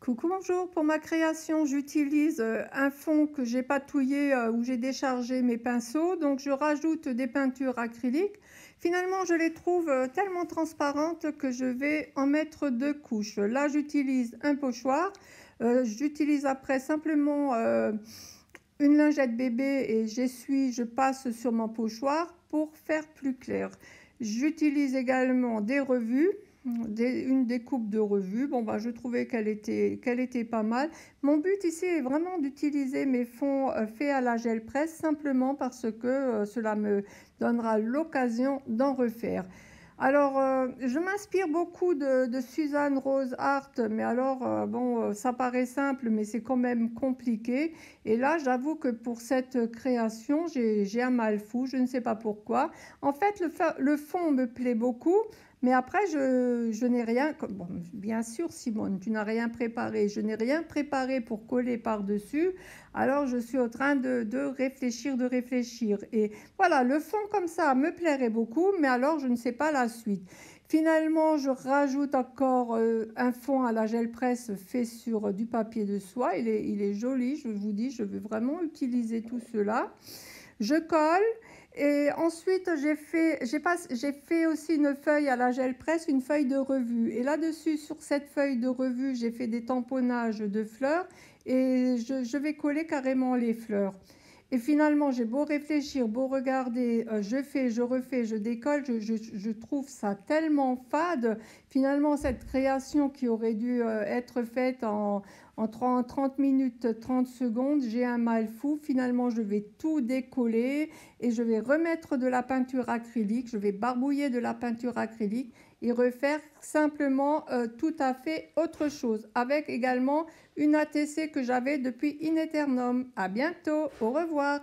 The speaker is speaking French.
Coucou, bonjour. Pour ma création, j'utilise un fond que j'ai patouillé où j'ai déchargé mes pinceaux. Donc, je rajoute des peintures acryliques. Finalement, je les trouve tellement transparentes que je vais en mettre deux couches. Là, j'utilise un pochoir. J'utilise après simplement une lingette bébé et j'essuie, je passe sur mon pochoir pour faire plus clair. J'utilise également des revues. Une découpe de revue. Bon, bah, je trouvais qu'elle était pas mal. Mon but ici est vraiment d'utiliser mes fonds faits à la gel presse simplement parce que cela me donnera l'occasion d'en refaire. Alors, je m'inspire beaucoup de Suzanne Rose Art, mais alors, bon, ça paraît simple, mais c'est quand même compliqué. Et là, j'avoue que pour cette création, j'ai un mal fou, je ne sais pas pourquoi. En fait, le fond me plaît beaucoup. Mais après, je n'ai rien. Bon, bien sûr, Simone, tu n'as rien préparé. Je n'ai rien préparé pour coller par-dessus. Alors, je suis en train de réfléchir, de réfléchir. Et voilà, le fond comme ça me plairait beaucoup, mais alors, je ne sais pas la suite. Finalement, je rajoute encore un fond à la gel presse fait sur du papier de soie. Il est joli, je vous dis, je veux vraiment utiliser tout cela. Je colle et ensuite j'ai fait aussi une feuille à la gel presse, une feuille de revue. Et là-dessus, sur cette feuille de revue, j'ai fait des tamponnages de fleurs et je vais coller carrément les fleurs. Et finalement, j'ai beau réfléchir, beau regarder, je fais, je refais, je décolle, je trouve ça tellement fade. Finalement, cette création qui aurait dû être faite en 30 minutes, 30 secondes, j'ai un mal fou. Finalement, je vais tout décoller et je vais remettre de la peinture acrylique. Je vais barbouiller de la peinture acrylique et refaire simplement tout à fait autre chose, avec également une ATC que j'avais depuis in aeternum. À bientôt, au revoir.